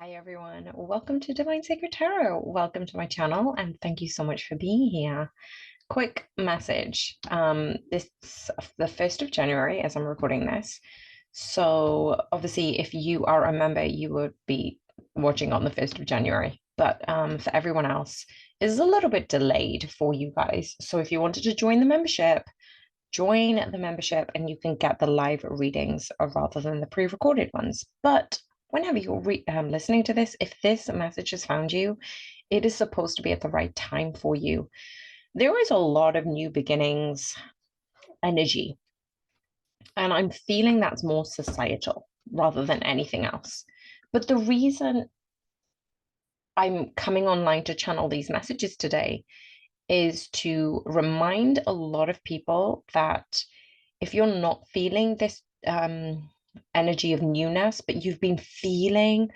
Hi everyone, welcome to Divine Sacred Tarot. Welcome to my channel and thank you so much for being here. Quick message. This is the 1st of January as I'm recording this. So obviously if you are a member, you would be watching on the 1st of January. But for everyone else, it's a little bit delayed for you guys. So if you wanted to join the membership and you can get the live readings rather than the pre-recorded ones. But whenever you're listening to this, if this message has found you, it is supposed to be at the right time for you. There is a lot of new beginnings energy, and I'm feeling that's more societal rather than anything else. But the reason I'm coming online to channel these messages today is to remind a lot of people that if you're not feeling this energy of newness, but you've been feeling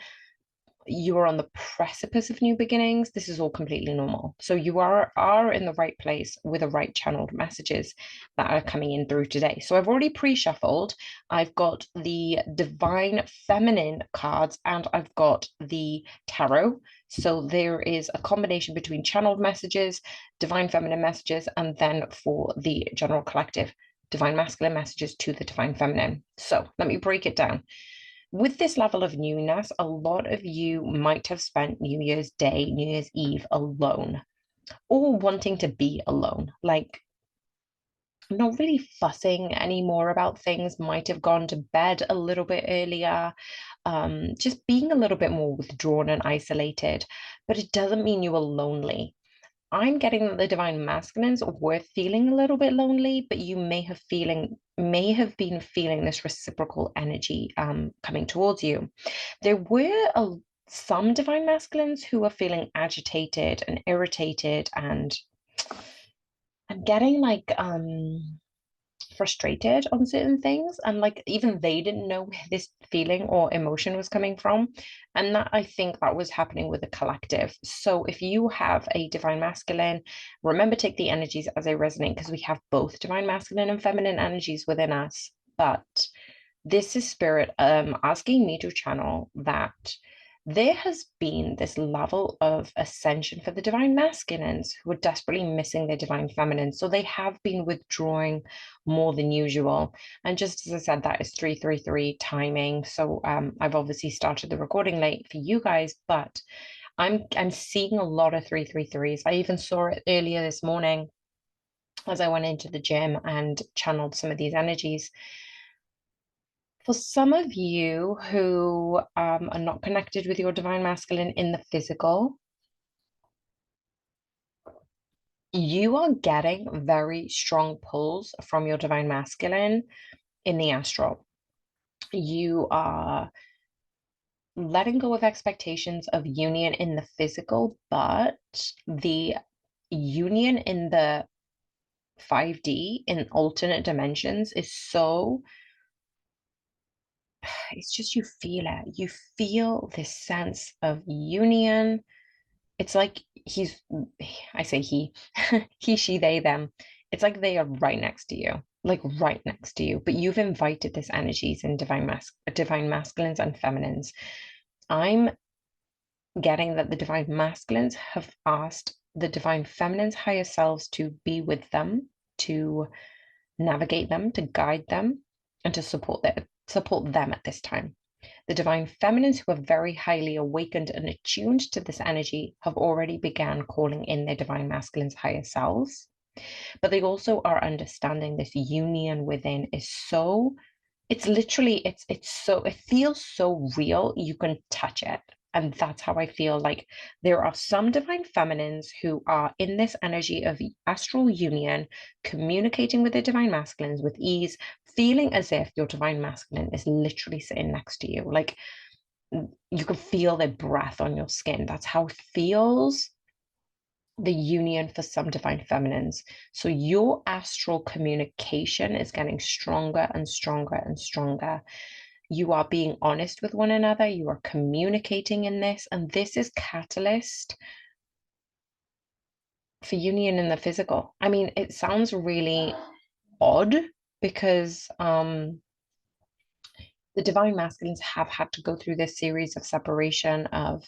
you are on the precipice of new beginnings, this is all completely normal. So you are in the right place with the right channeled messages that are coming in through today. So I've already pre-shuffled. I've got the divine feminine cards and I've got the tarot. So there is a combination between channeled messages, divine feminine messages, and then for the general collective, divine masculine messages to the divine feminine. So let me break it down. With this level of newness, a lot of you might have spent New Year's Day, New Year's Eve alone, or wanting to be alone, like not really fussing anymore about things, might have gone to bed a little bit earlier, just being a little bit more withdrawn and isolated. But it doesn't mean you were lonely. I'm getting that the divine masculines were feeling a little bit lonely, but you may have been feeling this reciprocal energy coming towards you. There were some divine masculines who were feeling agitated and irritated, and I'm getting like frustrated on certain things, and like even they didn't know where this feeling or emotion was coming from. And that, I think, that was happening with the collective. So if you have a divine masculine, remember, take the energies as they resonate, because we have both divine masculine and feminine energies within us. But this is spirit asking me to channel that there has been this level of ascension for the divine masculines who are desperately missing their divine feminines. So they have been withdrawing more than usual. And just as I said, that is 333 timing. So I've obviously started the recording late for you guys, but I'm seeing a lot of 333s. I even saw it earlier this morning as I went into the gym and channeled some of these energies. For some of you who are not connected with your divine masculine in the physical, you are getting very strong pulls from your divine masculine in the astral. You are letting go of expectations of union in the physical, but the union in the 5D in alternate dimensions is so, it's just, you feel it. You feel this sense of union. It's like I say he, he, she, they, them. It's like they are right next to you, like right next to you. But you've invited this energies in divine masculines and feminines. I'm getting that the divine masculines have asked the divine feminines higher selves to be with them, to navigate them, to guide them, and to support them at this time. The divine feminines who are very highly awakened and attuned to this energy have already began calling in their divine masculines higher selves. But they also are understanding this union within is so, it's literally, it's so, it feels so real, you can touch it. And that's how I feel. Like there are some divine feminines who are in this energy of astral union, communicating with their divine masculines with ease, feeling as if your divine masculine is literally sitting next to you. Like you can feel their breath on your skin. That's how it feels, the union for some divine feminines. So your astral communication is getting stronger and stronger and stronger. You are being honest with one another. You are communicating in this, and this is catalyst for union in the physical. I mean, it sounds really odd because The divine masculines have had to go through this series of separation, of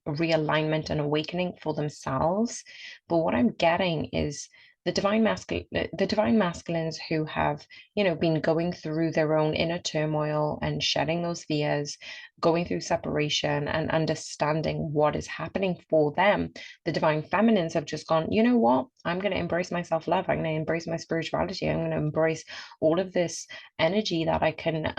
realignment and awakening for themselves. But what I'm getting is the divine masculines who have, been going through their own inner turmoil and shedding those fears, going through separation and understanding what is happening for them. The divine feminines have just gone, you know what? I'm going to embrace my self-love. I'm going to embrace my spirituality. I'm going to embrace all of this energy that I can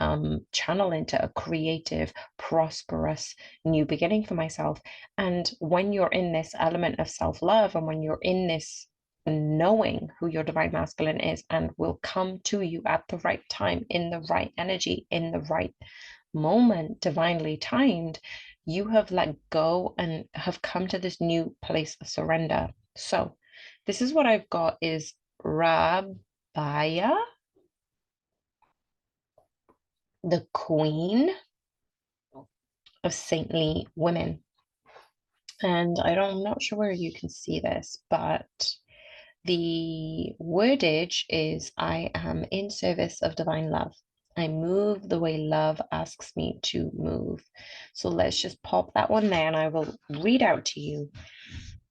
channel into a creative, prosperous new beginning for myself. And when you're in this element of self-love, and when you're in this knowing who your divine masculine is and will come to you at the right time, in the right energy, in the right moment, divinely timed, you have let go and have come to this new place of surrender. So this is what I've got is Rabaya, the queen of saintly women. And I'm not sure where you can see this, but the wordage is, I am in service of divine love. I move the way love asks me to move. So let's just pop that one there, and I will read out to you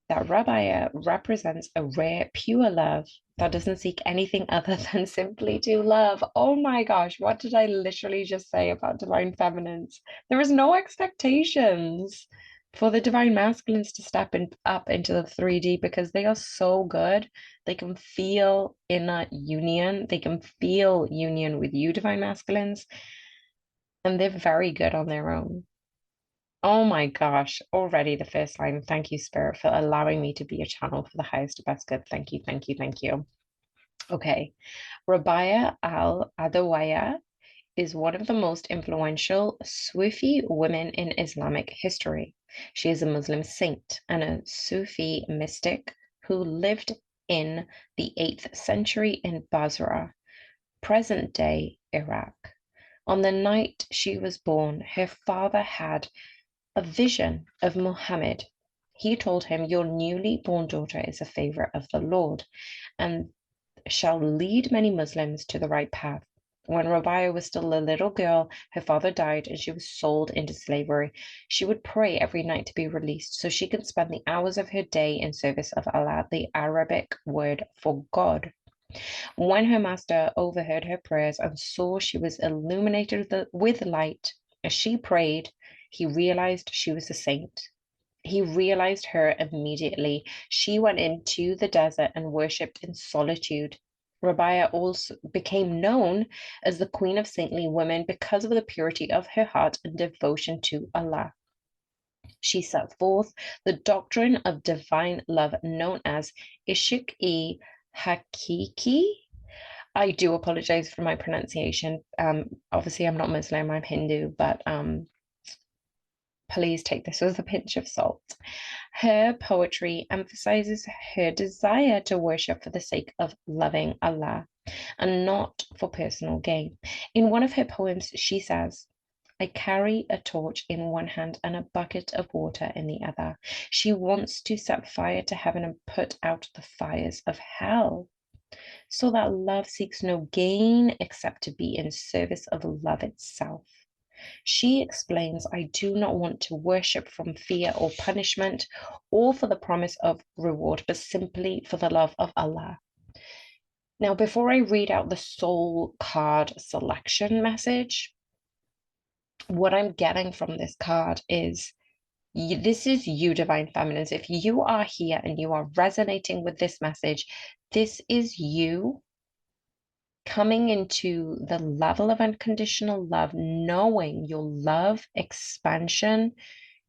that Rabbiah represents a rare, pure love that doesn't seek anything other than simply to love. Oh my gosh, what did I literally just say about divine feminines? There is no expectations for the divine masculines to step up into the 3D, because they are so good. They can feel inner union. They can feel union with you, divine masculines, and they're very good on their own. Oh my gosh, already the first line. Thank you, Spirit, for allowing me to be a channel for the highest best good. Thank you, thank you, thank you. Okay. Rabia al-Adawaya is one of the most influential Sufi women in Islamic history. She is a Muslim saint and a Sufi mystic who lived in the 8th century in Basra, present-day Iraq. On the night she was born, her father had a vision of Muhammad. He told him, your newly born daughter is a favorite of the Lord and shall lead many Muslims to the right path. When Rabia was still a little girl, her father died and she was sold into slavery. She would pray every night to be released so she could spend the hours of her day in service of Allah, the Arabic word for God. When her master overheard her prayers and saw she was illuminated with light as she prayed, he realized she was a saint. He realized her immediately. She went into the desert and worshipped in solitude. Rabia also became known as the Queen of Saintly Women because of the purity of her heart and devotion to Allah. She set forth the doctrine of divine love known as Ishq-e Hakiki. I do apologize for my pronunciation. Obviously, I'm not Muslim, I'm Hindu, but please take this with a pinch of salt. Her poetry emphasizes her desire to worship for the sake of loving Allah and not for personal gain. In one of her poems, she says, I carry a torch in one hand and a bucket of water in the other. She wants to set fire to heaven and put out the fires of hell, so that love seeks no gain except to be in service of love itself. She explains, I do not want to worship from fear or punishment or for the promise of reward, but simply for the love of Allah. Now, before I read out the soul card selection message, what I'm getting from this card is this is you, divine feminines. If you are here and you are resonating with this message, this is you coming into the level of unconditional love, knowing your love expansion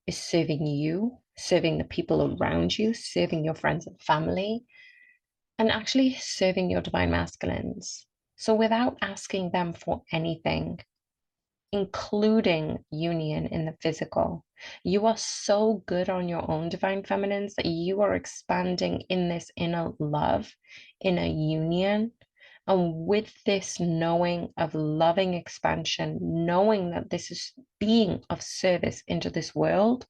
is serving you, serving the people around you, serving your friends and family, and actually serving your divine masculines. So without asking them for anything, including union in the physical, you are so good on your own, divine feminines, that you are expanding in this inner love, inner union. And with this knowing of loving expansion, knowing that this is being of service into this world,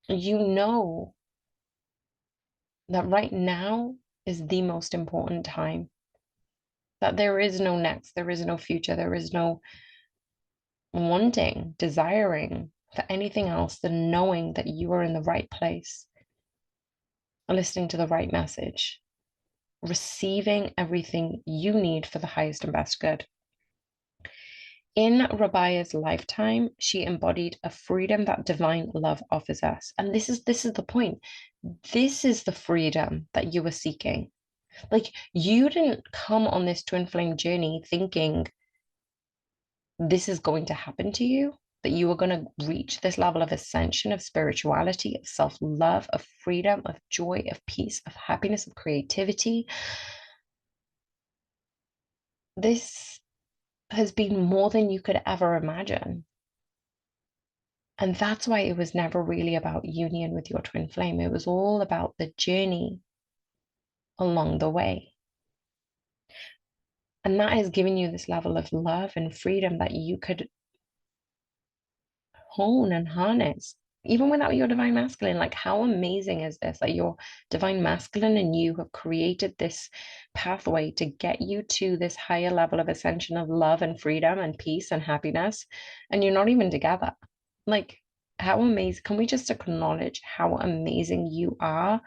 you know that right now is the most important time. That there is no next, there is no future, there is no wanting, desiring for anything else than knowing that you are in the right place, listening to the right message, receiving everything you need for the highest and best good. In Rabia's lifetime, she embodied a freedom that divine love offers us. And this is the point. This is the freedom that you were seeking. Like, you didn't come on this twin flame journey thinking this is going to happen to you, that you are going to reach this level of ascension, of spirituality, of self-love, of freedom, of joy, of peace, of happiness, of creativity. This has been more than you could ever imagine. And that's why it was never really about union with your twin flame. It was all about the journey along the way. And that has given you this level of love and freedom that you could hone and harness even without your divine masculine. Like, how amazing is this, that your divine masculine and you have created this pathway to get you to this higher level of ascension of love and freedom and peace and happiness, and you're not even together. Like, how amazing. Can we just acknowledge how amazing you are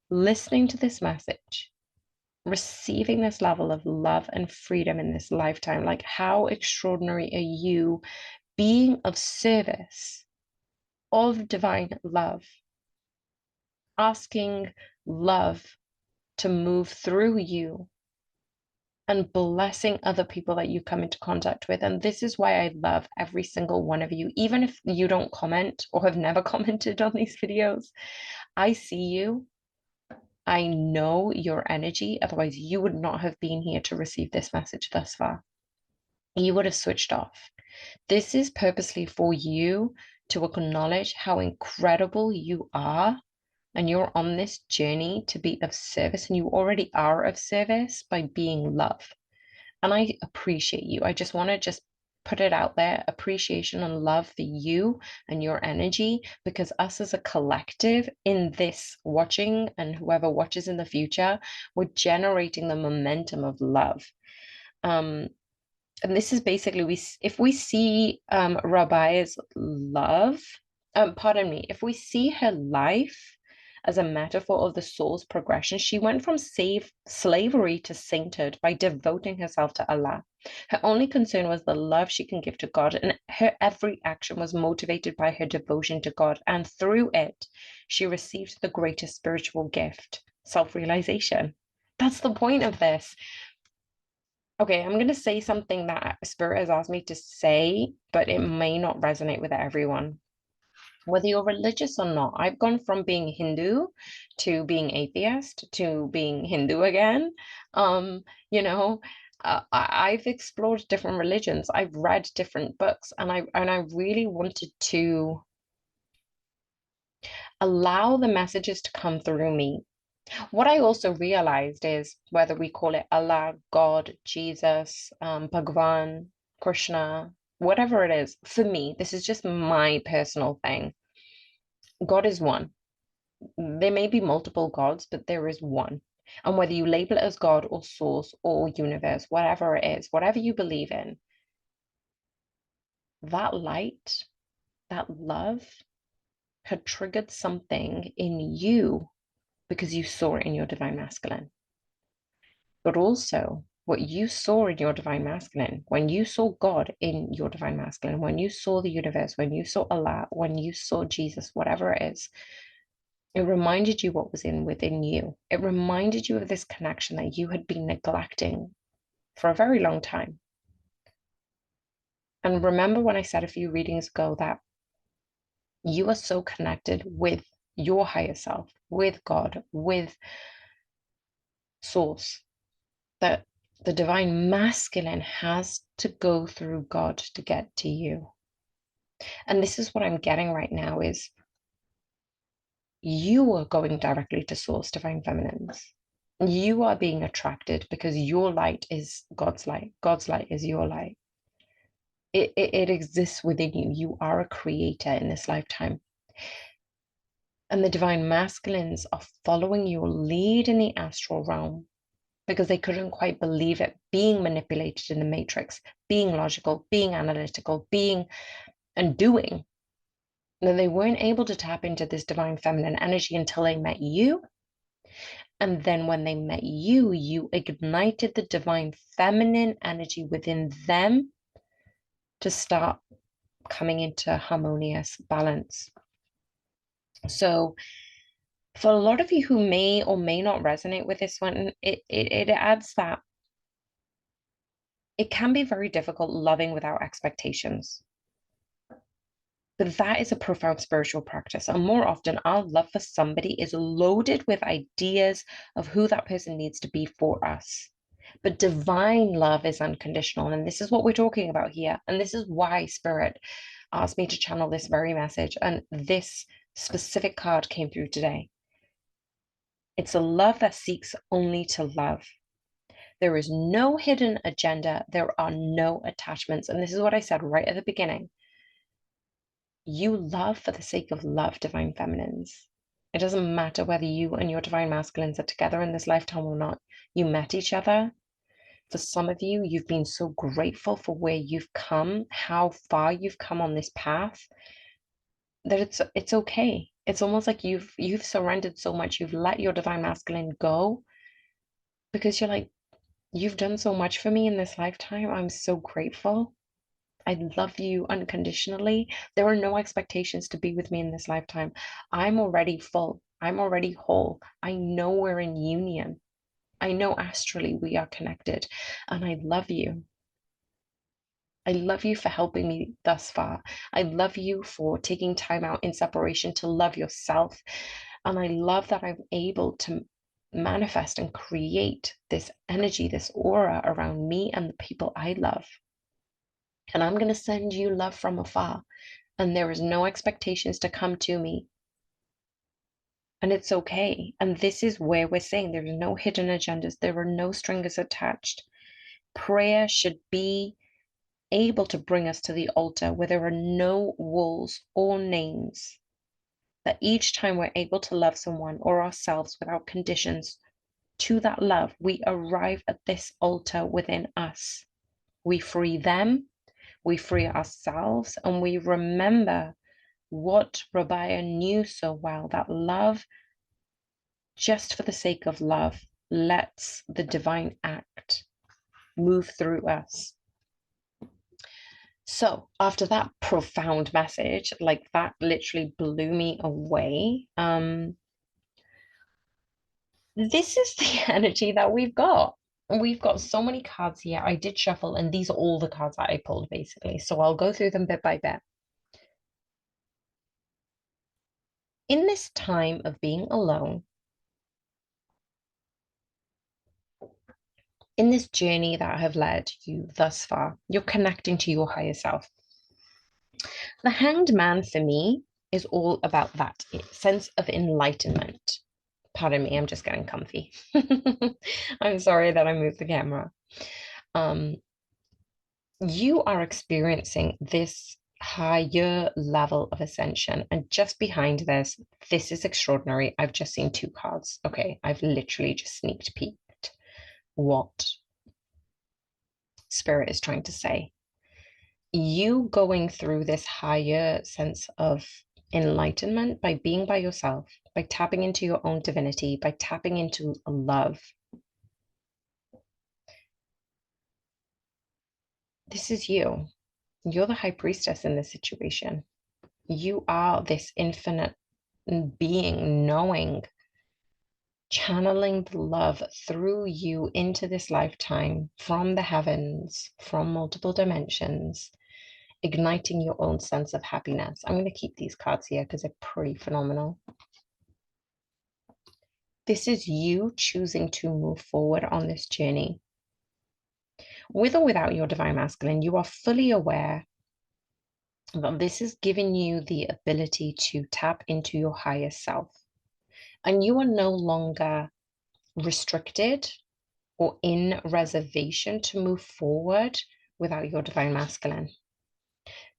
listening to this message, receiving this level of love and freedom in this lifetime? Like, how extraordinary are you being of service, of divine love, asking love to move through you and blessing other people that you come into contact with. And this is why I love every single one of you, even if you don't comment or have never commented on these videos. I see you. I know your energy. Otherwise, you would not have been here to receive this message thus far. You would have switched off. This is purposely for you to acknowledge how incredible you are, and you're on this journey to be of service, and you already are of service by being love. And I appreciate you. I just want to just put it out there, appreciation and love for you and your energy, because us as a collective in this watching and whoever watches in the future, we're generating the momentum of love. And this is basically, if we see Rabia's love, pardon me, if we see her life as a metaphor of the soul's progression, she went from slavery to sainthood by devoting herself to Allah. Her only concern was the love she can give to God, and her every action was motivated by her devotion to God. And through it, she received the greatest spiritual gift, self-realization. That's the point of this. Okay, I'm going to say something that Spirit has asked me to say, but it may not resonate with everyone. Whether you're religious or not, I've gone from being Hindu to being atheist to being Hindu again. You know, I've explored different religions. I've read different books, and I really wanted to allow the messages to come through me. What I also realized is, whether we call it Allah, God, Jesus, Bhagwan, Krishna, whatever it is, for me, this is just my personal thing. God is one. There may be multiple gods, but there is one. And whether you label it as God or source or universe, whatever it is, whatever you believe in, that light, that love had triggered something in you because you saw it in your divine masculine. But also, what you saw in your divine masculine, when you saw God in your divine masculine, when you saw the universe, when you saw Allah, when you saw Jesus, whatever it is, it reminded you what was within you. It reminded you of this connection that you had been neglecting for a very long time. And remember when I said a few readings ago that you are so connected with your higher self, with God, with Source, that the divine masculine has to go through God to get to you. And this is what I'm getting right now is you are going directly to Source, divine feminines. You are being attracted because your light is God's light. God's light is your light. It exists within you. You are a creator in this lifetime. And the divine masculines are following your lead in the astral realm because they couldn't quite believe it, being manipulated in the matrix, being logical, being analytical, being and doing. That they weren't able to tap into this divine feminine energy until they met you. And then when they met you, you ignited the divine feminine energy within them to start coming into harmonious balance. So for a lot of you who may or may not resonate with this one, it adds that it can be very difficult loving without expectations. But that is a profound spiritual practice. And more often, our love for somebody is loaded with ideas of who that person needs to be for us. But divine love is unconditional. And this is what we're talking about here. And this is why Spirit asked me to channel this very message. And this specific card came through today. It's a love that seeks only to love. There is no hidden agenda. There are no attachments. And this is what I said right at the beginning. You love for the sake of love, divine feminines. It doesn't matter whether you and your divine masculines are together in this lifetime or not. You met each other. For some of you, you've been so grateful for where you've come, how far you've come on this path, that it's okay. It's almost like you've surrendered so much, you've let your divine masculine go because you're like, you've done so much for me in this lifetime. I'm so grateful. I love you unconditionally. There are no expectations to be with me in this lifetime. I'm already full. I'm already whole. I know we're in union. I know astrally we are connected. And I love you. I love you for helping me thus far. I love you for taking time out in separation to love yourself. And I love that I'm able to manifest and create this energy, this aura around me and the people I love. And I'm going to send you love from afar. And there is no expectations to come to me. And it's okay. And this is where we're saying there's no hidden agendas. There are no strings attached. Prayer should be able to bring us to the altar where there are no walls or names. That each time we're able to love someone or ourselves without conditions to that love, we arrive at this altar within us. We free them, we free ourselves, and we remember what Rabbiah knew so well, that love, just for the sake of love, lets the divine act move through us. So after that profound message, like that literally blew me away. This is the energy that we've got. We've got so many cards here. I did shuffle, and these are all the cards that I pulled, basically. So I'll go through them bit by bit. In this time of being alone, in this journey that I have led you thus far, you're connecting to your higher self. The Hanged Man for me is all about that sense of enlightenment. Pardon me, I'm just getting comfy. I'm sorry that I moved the camera. You are experiencing this higher level of ascension. And just behind this is extraordinary. I've just seen two cards. Okay, I've literally just sneaked peeked what Spirit is trying to say. You going through this higher sense of enlightenment by being by yourself, by tapping into your own divinity, by tapping into love. This is you. You're the high priestess in this situation. You are this infinite being, knowing, channeling the love through you into this lifetime from the heavens, from multiple dimensions, igniting your own sense of happiness. I'm going to keep these cards here because they're pretty phenomenal. This is you choosing to move forward on this journey. With or without your divine masculine, you are fully aware that this is giving you the ability to tap into your higher self. And you are no longer restricted or in reservation to move forward without your divine masculine.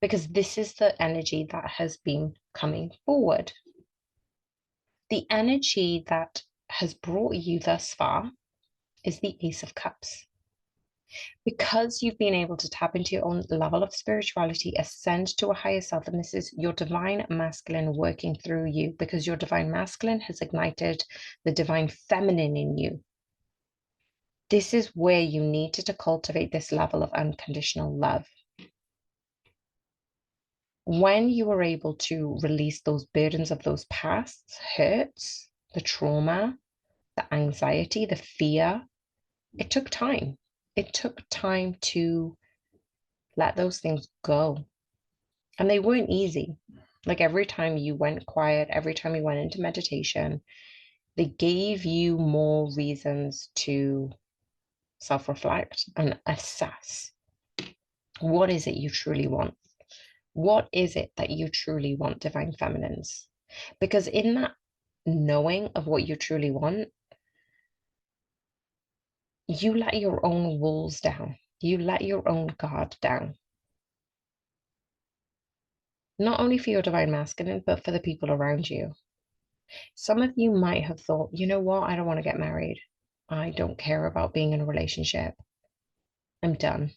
Because this is the energy that has been coming forward. The energy that has brought you thus far is the Ace of Cups. Because you've been able to tap into your own level of spirituality, ascend to a higher self, and this is your divine masculine working through you, because your divine masculine has ignited the divine feminine in you. This is where you needed to cultivate this level of unconditional love. When you were able to release those burdens of those past hurts, the trauma, the anxiety, the fear, it took time. It took time to let those things go. And they weren't easy. Like every time you went quiet, every time you went into meditation, they gave you more reasons to self-reflect and assess. What is it you truly want? What is it that you truly want, divine feminines? Because in that knowing of what you truly want, you let your own walls down. You let your own guard down. Not only for your divine masculine, but for the people around you. Some of you might have thought, you know what? I don't want to get married. I don't care about being in a relationship. I'm done.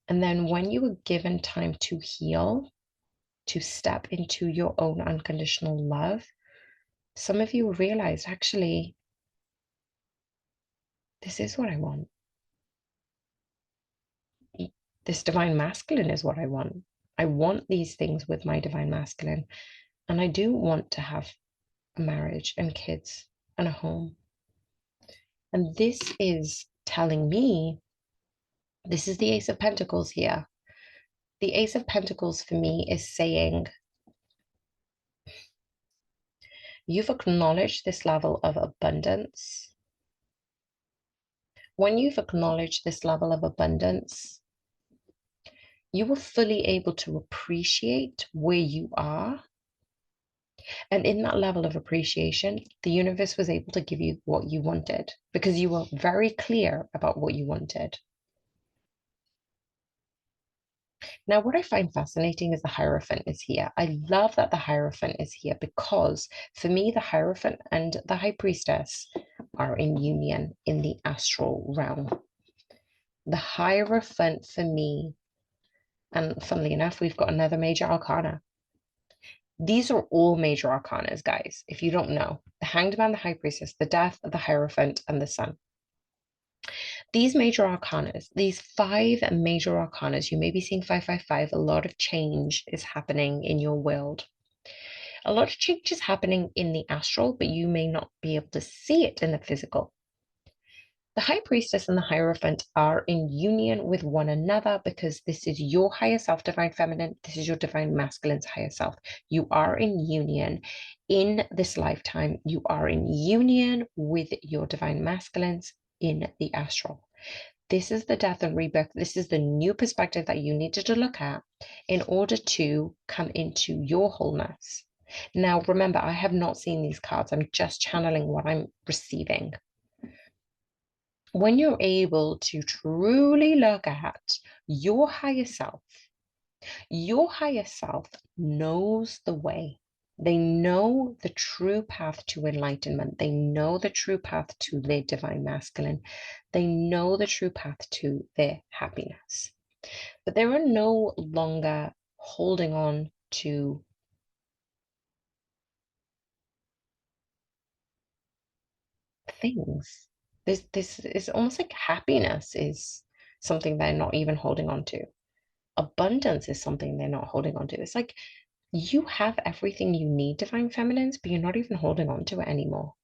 And then when you were given time to heal, to step into your own unconditional love, some of you realized, actually, this is what I want. This divine masculine is what I want. I want these things with my divine masculine. And I do want to have a marriage and kids and a home. And this is telling me, this is the Ace of Pentacles here. The Ace of Pentacles for me is saying, you've acknowledged this level of abundance. When you've acknowledged this level of abundance, you were fully able to appreciate where you are. And in that level of appreciation, the universe was able to give you what you wanted because you were very clear about what you wanted. Now, what I find fascinating is the Hierophant is here. I love that the Hierophant is here because for me, the Hierophant and the High Priestess are in union in the astral realm. The Hierophant for me, and funnily enough, we've got another major arcana. These are all major arcanas, guys, if you don't know. The Hanged Man, the High Priestess, the Death, the Hierophant, and the Sun. These major arcanas, these 5 major arcanas, you may be seeing 555, a lot of change is happening in your world. A lot of change is happening in the astral, but you may not be able to see it in the physical. The High Priestess and the Hierophant are in union with one another because this is your higher self, divine feminine. This is your divine masculine's higher self. You are in union in this lifetime. You are in union with your divine masculines in the astral. This is the death and rebirth. This is the new perspective that you needed to look at in order to come into your wholeness. Now, remember, I have not seen these cards. I'm just channeling what I'm receiving. When you're able to truly look at your higher self knows the way. They know the true path to enlightenment. They know the true path to their divine masculine. They know the true path to their happiness. But they are no longer holding on to things. This is almost like happiness is something they're not even holding on to. Abundance is something they're not holding on to. It's like you have everything you need, divine feminines, but you're not even holding on to it anymore.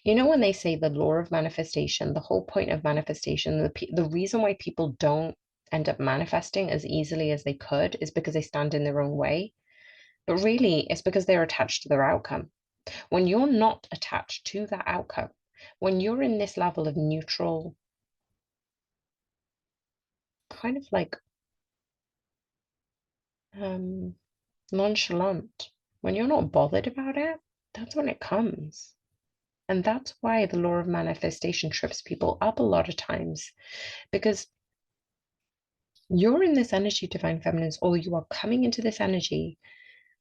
You know, when they say the law of manifestation, the whole point of manifestation, the reason why people don't end up manifesting as easily as they could is because they stand in their own way. But really, it's because they're attached to their outcome. When you're not attached to that outcome, when you're in this level of neutral, kind of like nonchalant, when you're not bothered about it, that's when it comes. And that's why the law of manifestation trips people up a lot of times, because you're in this energy, divine feminines, or you are coming into this energy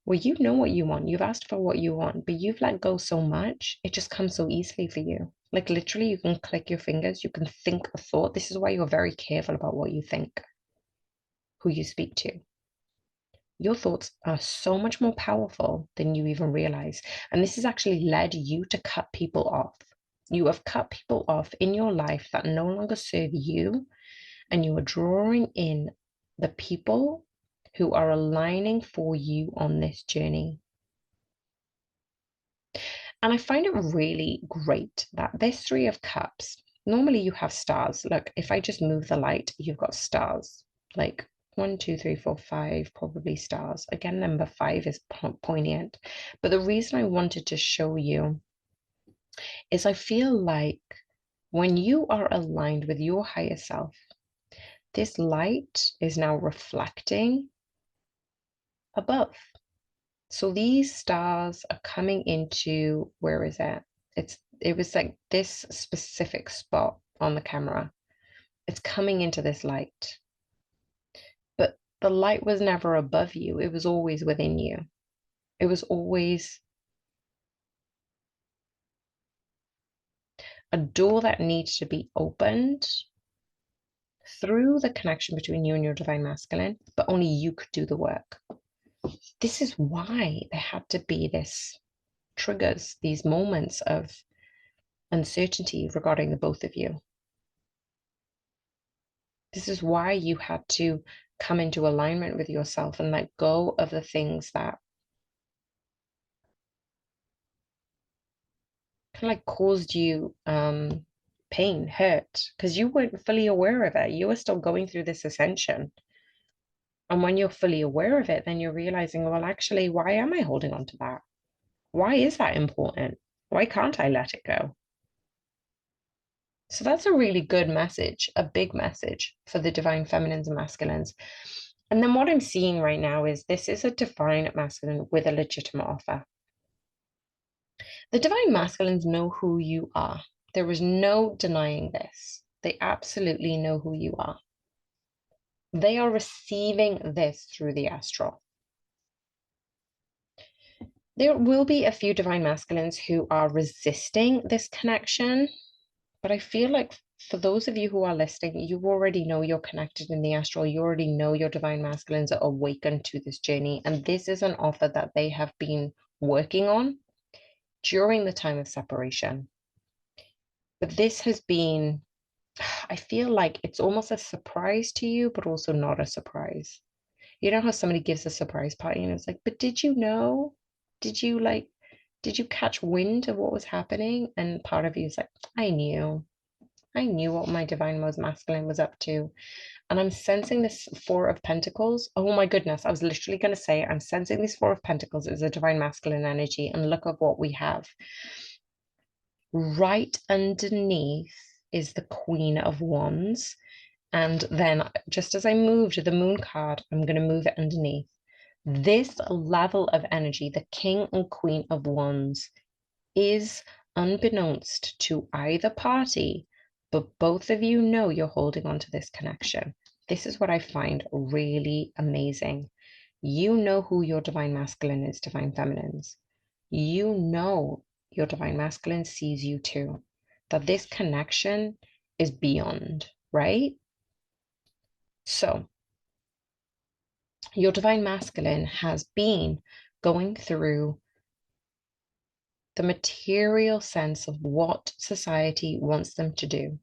where you know what you want. You've asked for what you want, but you've let go so much, it just comes so easily for you. Like literally, you can click your fingers, you can think a thought. This is why you're very careful about what you think, who you speak to. Your thoughts are so much more powerful than you even realize. And this has actually led you to cut people off. You have cut people off in your life that no longer serve you, and you are drawing in the people who are aligning for you on this journey. And I find it really great that this Three of Cups, normally you have stars. Look, if I just move the light, you've got stars. Like 1, 2, 3, 4, 5, probably stars. Again, number 5 is poignant. But the reason I wanted to show you is I feel like when you are aligned with your higher self, this light is now reflecting above. So these stars are coming into, where is it? It was like this specific spot on the camera. It's coming into this light. But the light was never above you. It was always within you. It was always a door that needs to be opened through the connection between you and your divine masculine, but only you could do the work. This is why there had to be this triggers, these moments of uncertainty regarding the both of you. This is why you had to come into alignment with yourself and let go of the things that kind of like caused you pain, hurt, because you weren't fully aware of it. You were still going through this ascension. And when you're fully aware of it, then you're realizing, well, actually, why am I holding on to that? Why is that important? Why can't I let it go? So that's a really good message, a big message for the divine feminines and masculines. And then what I'm seeing right now is this is a divine masculine with a legitimate offer. The divine masculines know who you are. There is no denying this. They absolutely know who you are. They are receiving this through the astral. There will be a few divine masculines who are resisting this connection, but I feel like for those of you who are listening, you already know you're connected in the astral. You already know your divine masculines are awakened to this journey. And this is an offer that they have been working on during the time of separation. But this has been, I feel like it's almost a surprise to you, but also not a surprise. You know how somebody gives a surprise party and it's like, but did you know? Did you catch wind of what was happening? And part of you is like, I knew. I knew what my divine most masculine was up to. And I'm sensing this Four of Pentacles. Oh my goodness. I was literally going to say, I'm sensing this Four of Pentacles is a divine masculine energy. And look at what we have. Right underneath is the Queen of Wands. And then just as I moved the Moon card, I'm going to move it underneath. This level of energy, the King and Queen of Wands, is unbeknownst to either party, but both of you know you're holding on to this connection. This is what I find really amazing. You know who your divine masculine is, divine feminines. You know your divine masculine sees you too, that this connection is beyond, right? So, your divine masculine has been going through the material sense of what society wants them to do.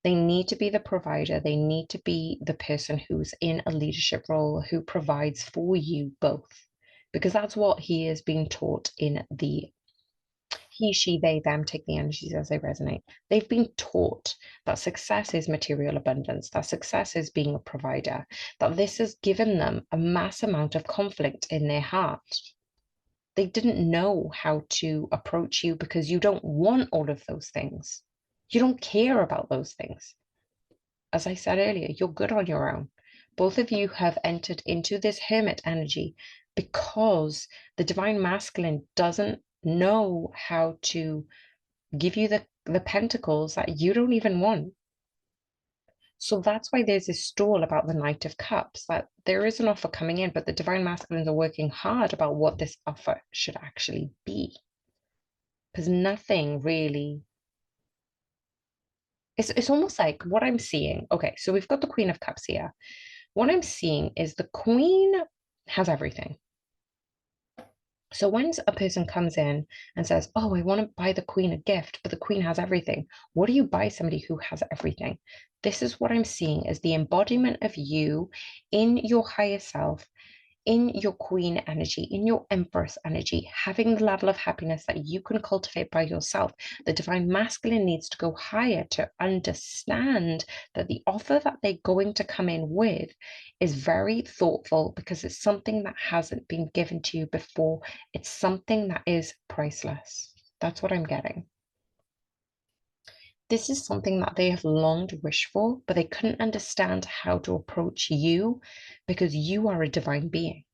They need to be the provider. They need to be the person who's in a leadership role, who provides for you both, because that's what he is being taught in the he, she, they, them, take the energies as they resonate. They've been taught that success is material abundance, that success is being a provider, that this has given them a mass amount of conflict in their heart. They didn't know how to approach you because you don't want all of those things. You don't care about those things. As I said earlier, you're good on your own. Both of you have entered into this hermit energy because the divine masculine doesn't know how to give you the pentacles that you don't even want. So that's why there's this stall about the Knight of Cups, that there is an offer coming in, but the divine masculines are working hard about what this offer should actually be. Because nothing really It's almost like what I'm seeing. Okay, so we've got the Queen of Cups here. What I'm seeing is the Queen has everything. So when a person comes in and says, "Oh, I want to buy the Queen a gift, but the Queen has everything," what do you buy somebody who has everything? This is what I'm seeing as the embodiment of you in your higher self, in your queen energy, in your empress energy, having the level of happiness that you can cultivate by yourself. The divine masculine needs to go higher to understand that the offer that they're going to come in with is very thoughtful because it's something that hasn't been given to you before. It's something that is priceless. That's what I'm getting. This is something that they have longed to wish for, but they couldn't understand how to approach you because you are a divine being.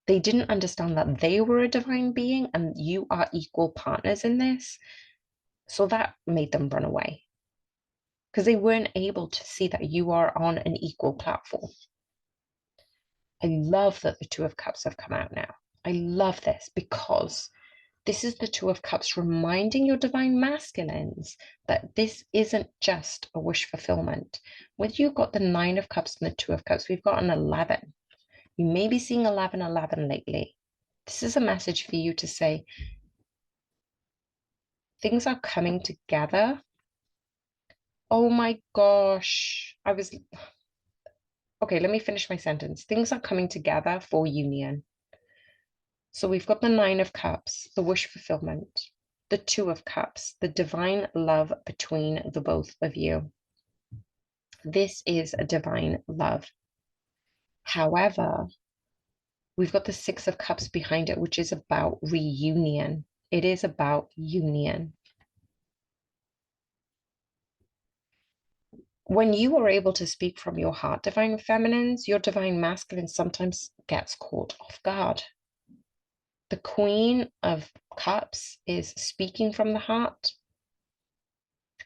They didn't understand that they were a divine being and you are equal partners in this. So that made them run away because they weren't able to see that you are on an equal platform. I love that the Two of Cups have come out now. I love this because this is the Two of Cups reminding your divine masculines that this isn't just a wish fulfillment. When you've got the Nine of Cups and the Two of Cups, we've got an 11. You may be seeing 11 lately. This is a message for you to say, things are coming together. Oh my gosh. Okay, let me finish my sentence. Things are coming together for union. So we've got the Nine of Cups, the wish fulfillment, the Two of Cups, the divine love between the both of you. This is a divine love. However, we've got the Six of Cups behind it, which is about reunion. It is about union. When you are able to speak from your heart, divine feminines, your divine masculine sometimes gets caught off guard. The Queen of Cups is speaking from the heart,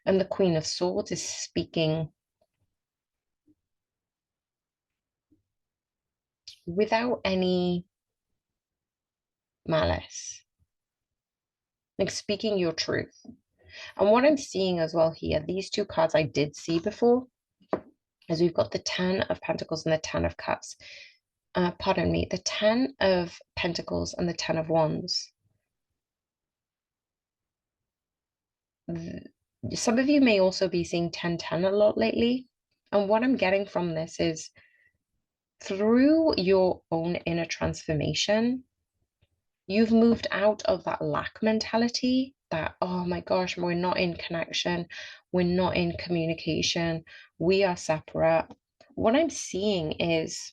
and the Queen of Swords is speaking without any malice, like speaking your truth. And what I'm seeing as well here, these two cards I did see before, is we've got the Ten of Pentacles and the Ten of Cups. Pardon me, the Ten of Pentacles and the Ten of Wands. Some of you may also be seeing 10-10 a lot lately. And what I'm getting from this is through your own inner transformation, you've moved out of that lack mentality that, oh my gosh, we're not in connection, we're not in communication, we are separate. What I'm seeing is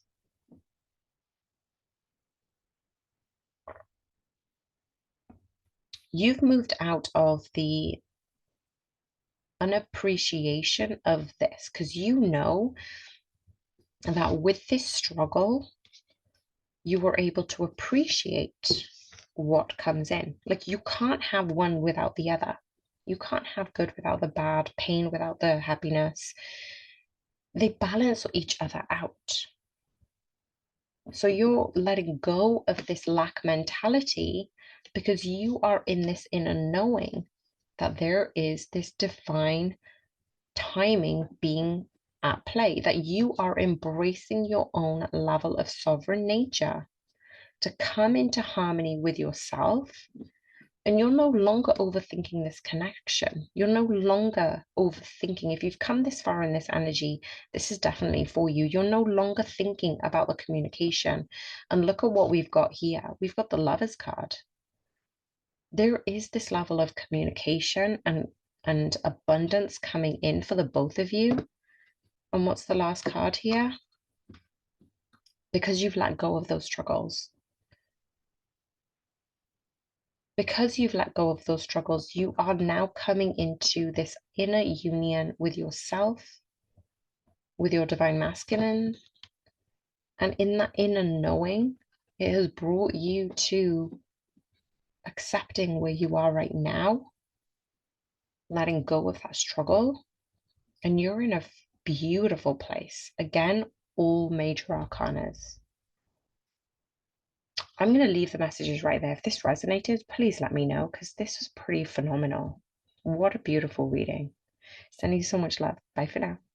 you've moved out of the unappreciation of this because you know that with this struggle, you were able to appreciate what comes in. Like you can't have one without the other. You can't have good without the bad, pain without the happiness. They balance each other out. So you're letting go of this lack mentality because you are in this inner knowing that there is this divine timing being at play, that you are embracing your own level of sovereign nature to come into harmony with yourself. And you're no longer overthinking this connection. You're no longer overthinking. If you've come this far in this energy, this is definitely for you. You're no longer thinking about the communication. And look at what we've got here. We've got the Lovers card. There is this level of communication and abundance coming in for the both of you. And what's the last card here? Because you've let go of those struggles. Because you've let go of those struggles, you are now coming into this inner union with yourself, with your divine masculine. And in that inner knowing, it has brought you to accepting where you are right now, letting go of that struggle. And you're in a beautiful place. Again, all major arcanas. I'm going to leave the messages right there. If this resonated, please let me know because this was pretty phenomenal. What a beautiful reading. Sending you so much love. Bye for now.